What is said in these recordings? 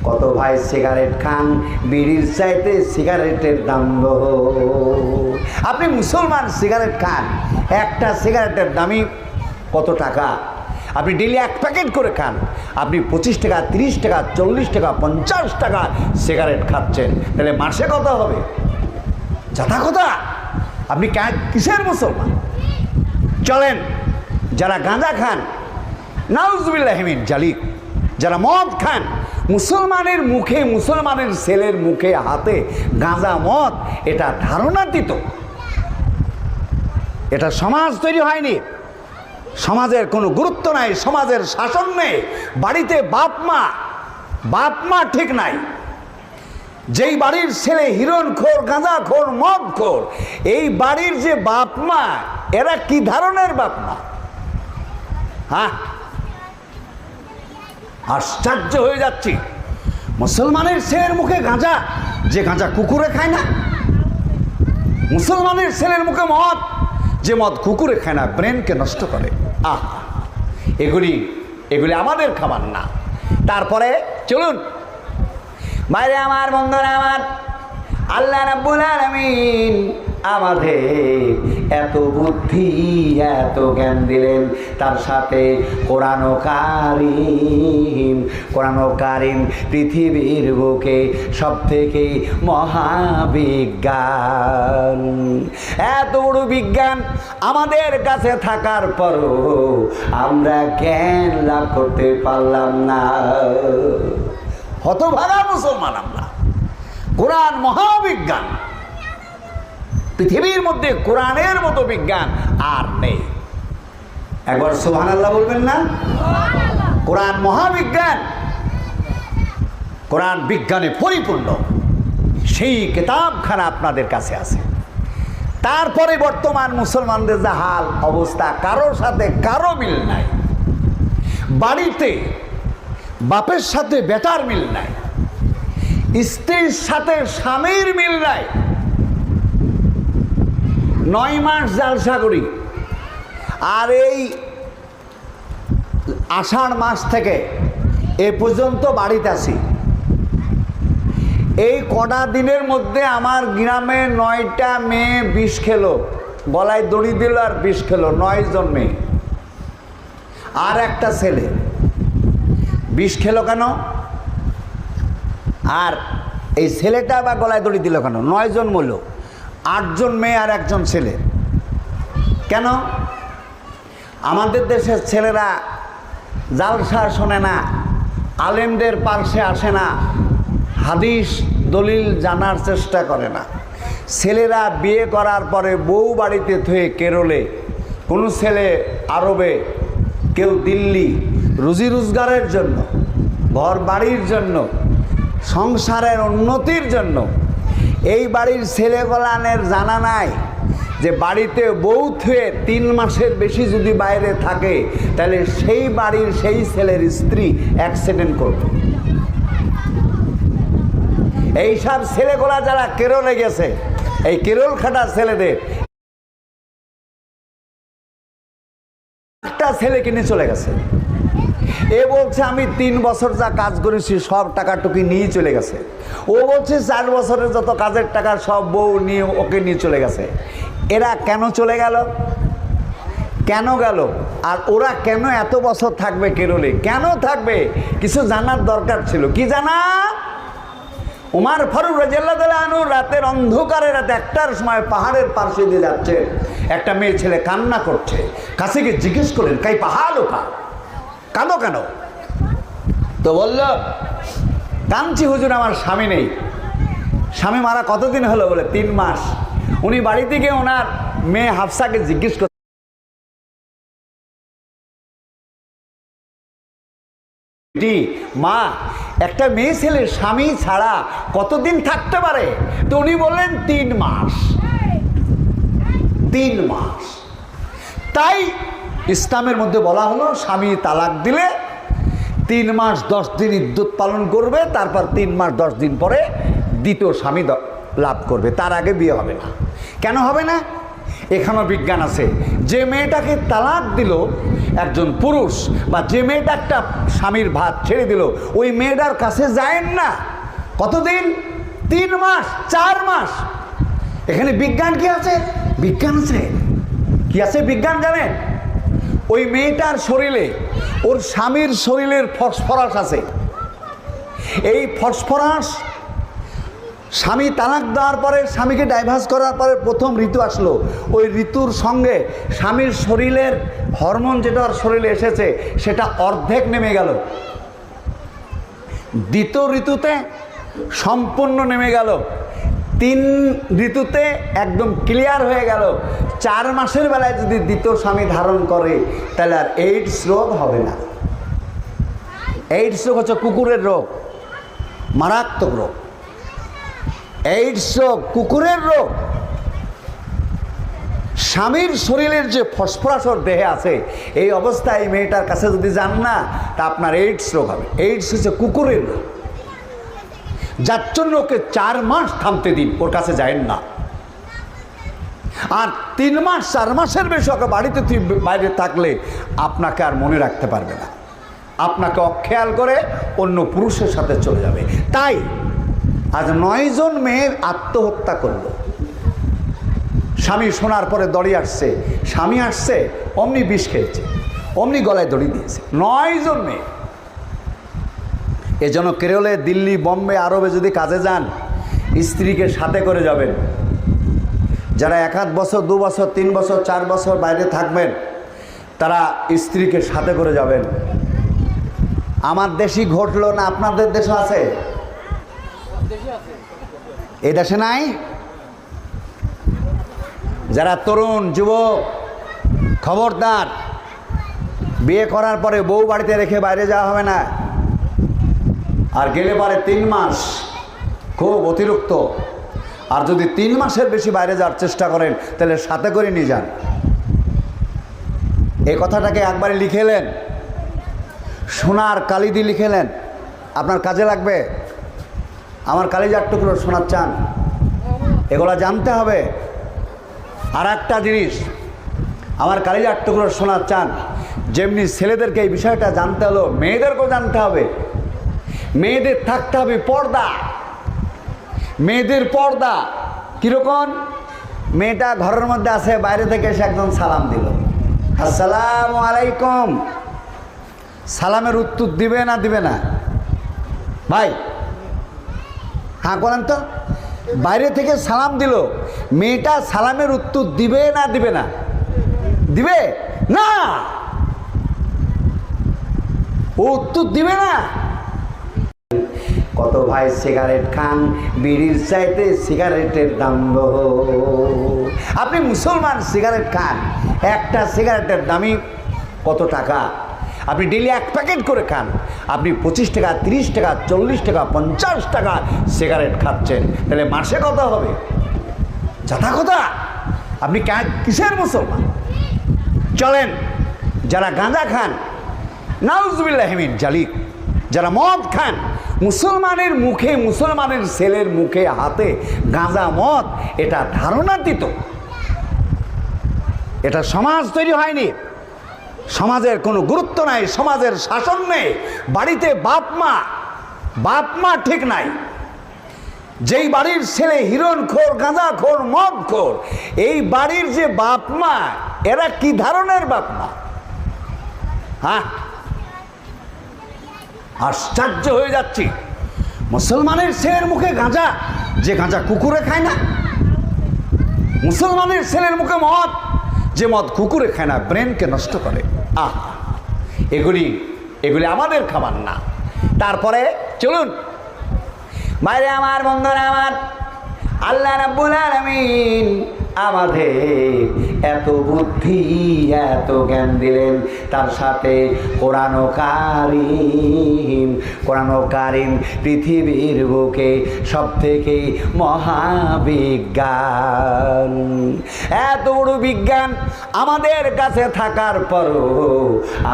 কত ভাই সিগারেট খান, বিড়ির চাইতে সিগারেটের দাম বহু। আপনি মুসলমান সিগারেট খান, একটা সিগারেটের দামই কত টাকা? আপনি ডেলি এক প্যাকেট করে খান, আপনি 25 টাকা, 30 টাকা, 40 টাকা, 50 টাকা সিগারেট খাচ্ছেন, তাহলে মাসে কত হবে? যথা কথা। আপনি কিসের মুসলমান? চলেন, যারা গাঁজা খান, নাউজুবিল্লাহ মিন জালিক, যারা মদ খান, মুসলমানের মুখে, মুসলমানের ছেলের মুখে হাতে গাঁজা মদ, এটা ধারণাতীত। এটা সমাজ তৈরি হয়নি, সমাজের কোনো গুরুত্ব নাই, সমাজের শাসন নেই, বাড়িতে বাপ মা ঠিক নাই। যেই বাড়ির ছেলে হিরোইনখোর, গাঁজাখোর, মদখোর, এই বাড়ির যে বাপ মা, এরা কি ধরনের বাপ মা? হ্যাঁ, আশ্চর্য হয়ে যাচ্ছি। মুসলমানের ছেলের মুখে গাঁজা, যে গাঁজা কুকুরে খায় না। মুসলমানের ছেলের মুখে মদ, যে মদ কুকুরে খায় না, ব্রেনকে নষ্ট করে। এগুলি আমাদের খাবার না। তারপরে চলুন বাইরে আমার বন্ধুরা আমার, আল্লাহ রাব্বুল আলামিন আমাদের এত বুদ্ধি, এত জ্ঞান দিলেন, তার সাথে কোরআন কারীম পৃথিবীর বুকে সবথেকে মহাবিজ্ঞান। এত বড় বিজ্ঞান আমাদের কাছে থাকার পরও আমরা জ্ঞান লাভ করতে পারলাম না। হতভাগা মুসলমান আমরা। কোরআন মহাবিজ্ঞান, পৃথিবীর মধ্যে কোরআনের মতো বিজ্ঞান আর নেই। একবার সুবহানাল্লাহ বলবেন না? কোরআন মহাবিজ্ঞান, কোরআন বিজ্ঞানে পরিপূর্ণ, সেই কিতাবখানা আপনাদের কাছে আছে। তারপরে বর্তমান মুসলমানদের যা হাল অবস্থা, কারোর সাথে কারো মিল নাই। বাড়িতে বাপের সাথে বেটার মিল নাই, স্ত্রীর সাথে স্বামীর মিল নাই। 9 মাস জালসা করি, আর এই আষাঢ় মাস থেকে এ পর্যন্ত বাড়িতে আসি। এই কটা দিনের মধ্যে আমার গ্রামে 9টা মেয়ে বিষ খেলো, গলায় দড়ি দিল আর বিষ খেলো। 9 জন মেয়ে আর একটা ছেলে বিষ খেলো কেন? আর এই ছেলেটা বা গলায় দড়ি দিল কেন? 9 জন মূল্য, 8 জন মেয়ে আর 1 জন ছেলে। কেন? আমাদের দেশের ছেলেরা জালসা শোনে না, আলেমদের পার্শ্বে আসে না, হাদিস দলিল জানার চেষ্টা করে না। ছেলেরা বিয়ে করার পরে বউ বাড়িতে থুয়ে কেরলে, কোনো ছেলে আরবে, কেউ দিল্লি, রুজি রোজগারের জন্য, ঘর বাড়ির জন্য, সংসারের উন্নতির জন্য। এই বাড়ির ছেলেগুলানের জানা নাই যে বাড়িতে বউ থুয়ে 3 মাসের বেশি যদি বাইরে থাকে, তাহলে সেই বাড়ির সেই ছেলের স্ত্রী অ্যাক্সিডেন্ট করবে। এইসব ছেলেগুলা যারা কেরলে গেছে, এই কেরল খাটা ছেলেদের একটা ছেলে কিনে চলে গেছে। এ বলছে আমি 3 বছর যা কাজ করেছি সব টাকাটুকি নিয়ে চলে গেছে। ও বলছে 4 বছরের যত কাজের টাকা সব বউ নিয়ে ওকে নিয়ে চলে গেছে। এরা কেন চলে গেল? কেন গেল? আর ওরা কেন এত বছর থাকবে কেরলে? কেন থাকবে? কিছু জানার দরকার ছিল। কি জানা? উমর ফারুক রাদিয়াল্লাহু তাআলা আনহু রাতের অন্ধকারে, রাত 1টার সময় পাহাড়ের পাশে দিয়ে যাচ্ছে, একটা মেয়ে ছেলে কান্না করছে। কাছে গিয়ে জিজ্ঞেস করেন, কাই পাহাড় কা, কাঁদো কেন? তো বলল, কাঁদছি হুজুর, আমার স্বামী নেই। স্বামী মারা কতদিন হলো? বলে 3 মাস। উনি বাড়িতে গিয়ে ওনার মেয়ে হাফসাকে জিজ্ঞেস করলেন, মা, একটা মেয়ে ছেলে স্বামী ছাড়া কতদিন থাকতে পারে? তো উনি বললেন 3 মাস। 3 মাস। তাই ইসলামের মধ্যে বলা হলো, স্বামী তালাক দিলে 3 মাস 10 দিন ইদ্যত পালন করবে, তারপর 3 মাস 10 দিন পরে দ্বিতীয় স্বামী লাভ করবে, তার আগে বিয়ে হবে না। কেন হবে না? এখানেও বিজ্ঞান আছে। যে মেয়েটাকে তালাক দিল একজন পুরুষ, বা যে মেয়েটা একটা স্বামীর ভাত ছেড়ে দিল, ওই মেয়েটার কাছে যায়েন না কতদিন? 3 মাস 4 মাস। এখানে বিজ্ঞান কি আছে? বিজ্ঞান আছে। কি আছে বিজ্ঞান জানেন? ওই মেয়েটার শরীরে ওর স্বামীর শরীরের ফসফরাস আছে। এই ফসফরাস স্বামী তালাক দেওয়ার পরে, স্বামীকে ডাইভার্স করার পরে প্রথম ঋতু আসলো, ওই ঋতুর সঙ্গে স্বামীর শরীরের হরমোন যেটা ওর শরীরে এসেছে সেটা অর্ধেক নেমে গেল। দ্বিতীয় ঋতুতে সম্পূর্ণ নেমে গেল। 3 ঋতুতে একদম ক্লিয়ার হয়ে গেল। 4 মাসের বেলায় যদি দ্বিতীয় স্বামী ধারণ করে তাহলে আর এইডস রোগ হবে না। এইডস রোগ হচ্ছে কুকুরের রোগ, মারাত্মক রোগ। এইডস রোগ কুকুরের রোগ। স্বামীর শরীরের যে ফসফরাস ওর দেহে আছে, এই অবস্থায় মেয়েটার কাছে যদি যান না তা আপনার এইডস রোগ হবে। এইডস হচ্ছে কুকুরের রোগ, যার জন্য ওকে 4 মাস থামতে দিন, ওর কাছে যায়েন না। আর 3 মাস 4 মাসের বেশি ওকে বাড়িতে বাইরে থাকলে আপনাকে আর মনে রাখতে পারবে না, আপনাকে অখেয়াল করে অন্য পুরুষের সাথে চলে যাবে। তাই আজ 9 জন মেয়ের আত্মহত্যা করল। স্বামী শোনার পরে দড়ি আসছে, স্বামী আসছে অমনি বিষ খেয়েছে, অমনি গলায় দড়ি দিয়েছে। 9 জন মেয়ে। এজন্য কেরলে, দিল্লি, বম্বে, আরবে যদি কাজে যান স্ত্রীকে সাথে করে যাবেন। যারা 1 বছর 2 বছর 3 বছর 4 বছর বাইরে থাকবেন তারা স্ত্রীকে সাথে করে যাবেন। আমার দেশই ঘটলো না, আপনাদের দেশে আছে? এই দেশে নাই? যারা তরুণ যুবক, খবরদার, বিয়ে করার পরে বউ বাড়িতে রেখে বাইরে যাওয়া হবে না। আর গেলে পারে 3 মাস, খুব অতিরিক্ত। আর যদি 3 মাসের বেশি বাইরে যাওয়ার চেষ্টা করেন তাহলে সাথে করে নিয়ে যান। এই কথাটাকে একবারে লিখেলেন, সোনার কালি দিয়ে লিখেলেন, আপনার কাজে লাগবে। আমার কালিজার টুকরো শোনার চান, এগুলা জানতে হবে। আর একটা জিনিস, আমার কালিজার টুকরো শোনার চান, যেমনি ছেলেদেরকে এই বিষয়টা জানতে হলো, মেয়েদেরকেও জানতে হবে। মেয়েদের থাকতে হবে পর্দা। মেয়েদের পর্দা কীরকম? মেয়েটা ঘরের মধ্যে আছে, বাইরে থেকে এসে একজন সালাম দিল, আসসালামু আলাইকুম। সালামের উত্তর দিবে না দিবে না ভাই? হ্যাঁ বলেন তো। বাইরে থেকে সালাম দিল, মেয়েটা সালামের উত্তর দিবে না দিবে না? দিবে না, ও উত্তর দিবে না। কত ভাই সিগারেট খান, বিড়ির চাইতে সিগারেটের দাম বহু। আপনি মুসলমান, সিগারেট খান, একটা সিগারেটের দামই কত টাকা? আপনি ডেলি 1 প্যাকেট করে খান, আপনি 25 টাকা, 30 টাকা, 40 টাকা, 50 টাকা সিগারেট খাচ্ছেন, তাহলে মাসে কত হবে? যথা কথা। আপনি কিসের মুসলমান? চলেন, যারা গাঁজা খান, নাউজুবিল্লাহি মিন জালিক, যারা মদ খান, মুসলমানের মুখে, মুসলমানের ছেলের মুখে হাতে গাঁজা মদ, এটা ধারণাতীত। এটা সমাজ তৈরি হয়নি, সমাজের কোনো গুরুত্ব নাই, সমাজের শাসন নেই, বাড়িতে বাপ মা ঠিক নাই। যেই বাড়ির ছেলে হিরোইনখোর, গাঁজাখোর, মদখোর, এই বাড়ির যে বাপ মা, এরা কি ধরনের বাপ মা? হ্যাঁ, আশ্চর্য হয়ে যাচ্ছি। মুসলমানের ছেলের মুখে গাঁজা, যে গাঁজা কুকুরে খায় না। মুসলমানের ছেলের মুখে মদ, যে মদ কুকুরে খায় না, ব্রেনকে নষ্ট করে। এগুলি আমাদের খাবার না। তারপরে চলুন বাইরে, আমার বন্ধুরা, আমার আল্লাহ রাব্বুল আলামিন আমাদের এত বুদ্ধি, এত জ্ঞান দিলেন, তার সাথে কোরআন কারীম পৃথিবীর বুকে সবথেকে মহাবিজ্ঞান। এত বড় বিজ্ঞান আমাদের কাছে থাকার পরও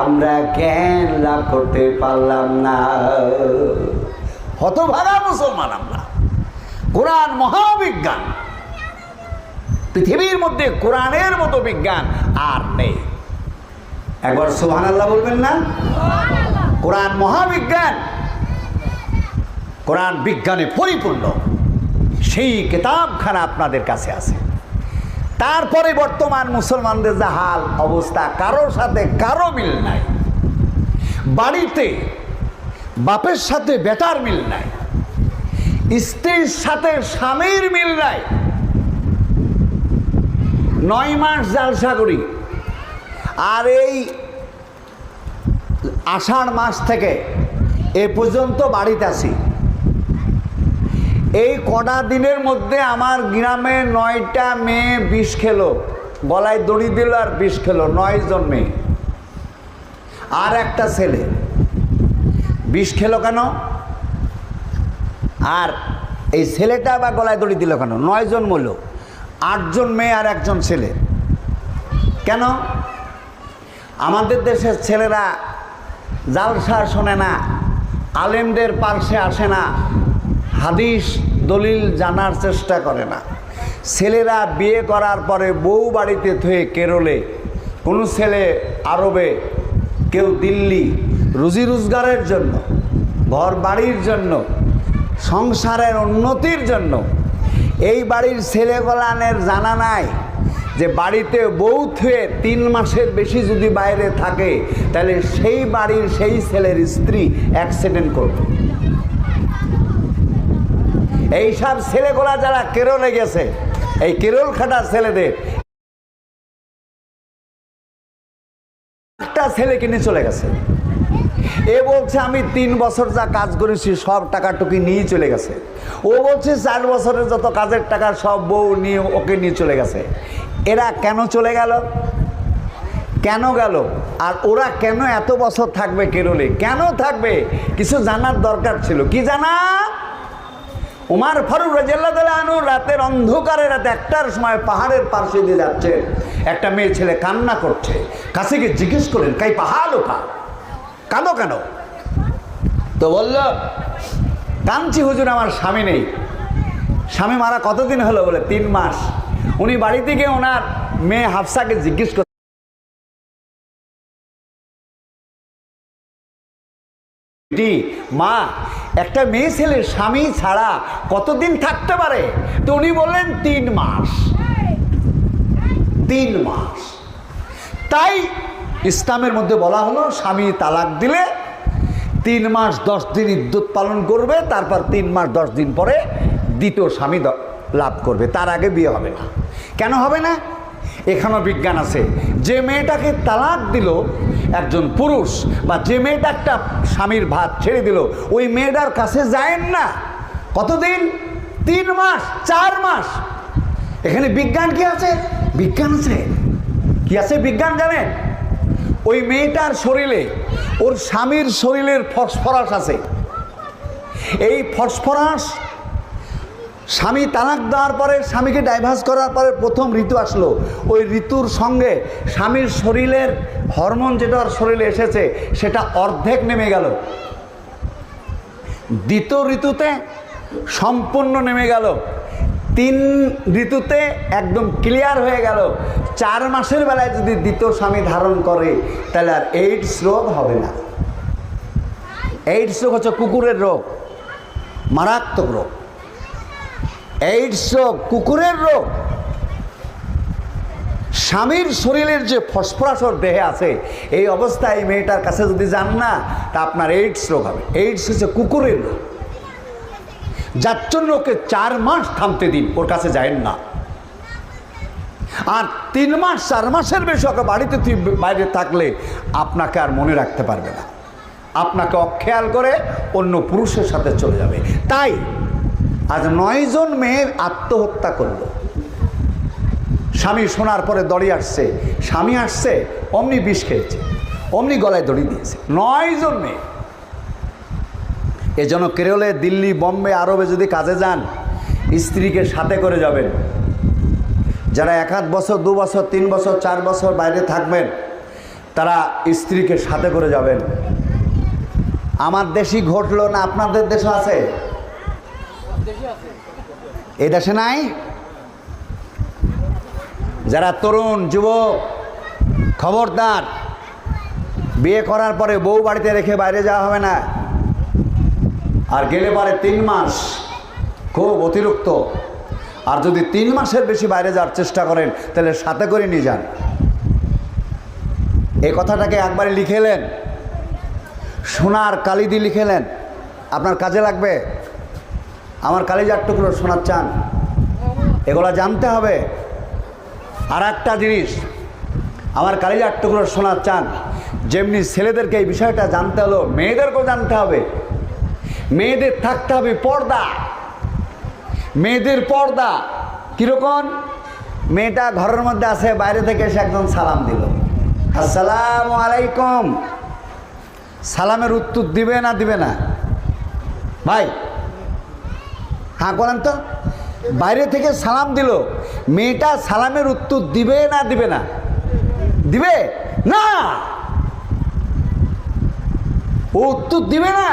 আমরা জ্ঞান লাভ করতে পারলাম না। হতভাগা মুসলমান আমরা। কোরআন মহাবিজ্ঞান, পৃথিবীর মধ্যে কোরআনের মতো বিজ্ঞান আর নেই। একবার সুবহানাল্লাহ বলবেন না? কোরআন মহাবিজ্ঞান, কোরআন বিজ্ঞানে পরিপূর্ণ। সেই কিতাবখানা আপনাদের কাছে আছে। তারপরে বর্তমান মুসলমানদের যা হাল অবস্থা, কারোর সাথে কারো মিল নাই। বাড়িতে বাপের সাথে বেটার মিল নাই, স্ত্রীর সাথে স্বামীর মিল নাই। 9 মাস জালসা করি, আর এই আষাঢ় মাস থেকে এ পর্যন্ত বাড়িতে আসি। এই কটা দিনের মধ্যে আমার গ্রামে 9টা মেয়ে বিষ খেলো, গলায় দড়ি দিল আর বিষ খেলো। 9 জন মেয়ে আর একটা ছেলে বিষ খেলো কেন? আর এই ছেলেটা বা গলায় দড়ি দিল কেন? 9 জন মূল্য, 8 জন মেয়ে আর 1 জন ছেলে। কেন? আমাদের দেশের ছেলেরা জালসা শোনে না, আলেমদের পার্শ্বে আসে না, হাদিস দলিল জানার চেষ্টা করে না। ছেলেরা বিয়ে করার পরে বউ বাড়িতে থয়ে কেরলে, কোনো ছেলে আরবে, কেউ দিল্লি, রুজি রোজগারের জন্য, ঘর বাড়ির জন্য, সংসারের উন্নতির জন্য। এই বাড়ির ছেলেগুলানের জানা নাই যে বাড়িতে বউ থুয়ে 3 মাসের বেশি যদি বাইরে থাকে তাহলে সেই বাড়ির সেই ছেলের স্ত্রী অ্যাক্সিডেন্ট করবে। এইসব ছেলেগুলা যারা কেরলে গেছে, এই কেরল খাটা ছেলেদের একটা ছেলে কিনে চলে গেছে। এ বলছে আমি 3 বছর যা কাজ করেছি সব টাকা টুকি নিয়ে চলে গেছে। ও বলছে 4 বছরের যত কাজের টাকা সব বউ নিয়ে ওকে নিয়ে চলে গেছে। এরা কেন চলে গেল? কেন গেল? আর ওরা কেন এত বছর থাকবে কেরলে? কেন থাকবে? কিছু জানার দরকার ছিল। কি জানা? উমর ফারুক রাদিয়াল্লাহু আনহু রাতের অন্ধকারে, রাতে 1টার সময় পাহাড়ের পাশে দিয়ে যাচ্ছে, একটা মেয়ে ছেলে কান্না করছে। কাছে গিয়ে জিজ্ঞেস করেন, কাই পাহাড় কা কাঁদো কেন? তো বলল, কাঁদছি হুজুর, আমার স্বামী নেই। স্বামী মারা কতদিন হলো? বলে 3 মাস। উনি বাড়িতে গিয়ে ওনার মেয়ে হাফসাকে জিজ্ঞেস করে, মা, একটা মেয়ে ছেলে স্বামী ছাড়া কতদিন থাকতে পারে? তো উনি বললেন 3 মাস। 3 মাস। তাই ইসলামের মধ্যে বলা হলো স্বামী তালাক দিলে 3 মাস 10 দিন ইদ্যত পালন করবে, তারপর 3 মাস 10 দিন পরে দ্বিতীয় স্বামী লাভ করবে, তার আগে বিয়ে হবে না। কেন হবে না? এখানেও বিজ্ঞান আছে। যে মেয়েটাকে তালাক দিল একজন পুরুষ, বা যে মেয়েটা একটা স্বামীর ভাত ছেড়ে দিল, ওই মেয়েটার কাছে যায় না কতদিন? 3 মাস 4 মাস। এখানে বিজ্ঞান কি আছে? বিজ্ঞান আছে। কি আছে বিজ্ঞান জানেন? ওই মেয়েটার শরীরে ওর স্বামীর শরীরের ফসফরাস আছে। এই ফসফরাস স্বামী তালাক দেওয়ার পরে, স্বামীকে ডাইভার্স করার পরে প্রথম ঋতু আসলো, ওই ঋতুর সঙ্গে স্বামীর শরীরের হরমোন যেটা ওর শরীরে এসেছে সেটা অর্ধেক নেমে গেল। দ্বিতীয় ঋতুতে সম্পূর্ণ নেমে গেল। 3 ঋতুতে একদম ক্লিয়ার হয়ে গেল। 4 মাসের বেলায় যদি দ্বিতীয় স্বামী ধারণ করে তাহলে আর এইডস রোগ হবে না। এইডস রোগ হচ্ছে কুকুরের রোগ, মারাত্মক রোগ। এইডস রোগ কুকুরের রোগ। স্বামীর শরীরের যে ফসফরাস ওর দেহে আছে, এই অবস্থায় মেয়েটার কাছে যদি যান না তা আপনার এইডস রোগ হবে। এইডস হচ্ছে কুকুরের রোগ, যার জন্য ওকে 4 মাস থামতে দিন, ওর কাছে যায়েন না। আর 3 মাস 4 মাসের বেশি ওকে বাড়িতে বাইরে থাকলে আপনাকে আর মনে রাখতে পারবে না, আপনাকে অখেয়াল করে অন্য পুরুষের সাথে চলে যাবে। তাই আজ 9 জন মেয়ে আত্মহত্যা করলো। স্বামী শোনার পরে দড়ি আসছে, স্বামী আসছে, অমনি বিষ খেয়েছে, অমনি গলায় দড়ি দিয়েছে। 9 জন মেয়ে। এজন্য কেরলে, দিল্লি, বম্বে, আরবে যদি কাজে যান স্ত্রীকে সাথে করে যাবেন। যারা 1 বছর 2 বছর 3 বছর 4 বছর বাইরে থাকবেন তারা স্ত্রীকে সাথে করে যাবেন। আমার দেশই ঘটলো না, আপনাদের দেশে আছে? এই দেশে নাই? যারা তরুণ যুবক, খবরদার, বিয়ে করার পরে বউ বাড়িতে রেখে বাইরে যাওয়া হবে না। আর গেলে পরে 3 মাস খুব অতিরিক্ত। আর যদি 3 মাসের বেশি বাইরে যাওয়ার চেষ্টা করেন তাহলে সাথে করে নিয়ে যান। এই কথাটাকে একবারে লিখেলেন, সোনার কালি দিয়ে লিখেলেন, আপনার কাজে লাগবে। আমার কালিজার টুকরো শোনার চান, এগুলা জানতে হবে। আর একটা জিনিস, আমার কালিজার টুকরো শোনার চান, যেমনি ছেলেদেরকে এই বিষয়টা জানতে হলো, মেয়েদেরকেও জানতে হবে। মেয়েদের থাকতে হবে পর্দা। মেয়েদের পর্দা কীরকম? মেয়েটা ঘরের মধ্যে আছে, বাইরে থেকে এসে একজন সালাম দিল, আসসালামু আলাইকুম। সালামের উত্তর দিবে না দিবে না ভাই? হ্যাঁ বলেন তো। বাইরে থেকে সালাম দিল, মেয়েটা সালামের উত্তর দিবে না দিবে না? দিবে না, ও উত্তর দিবে না।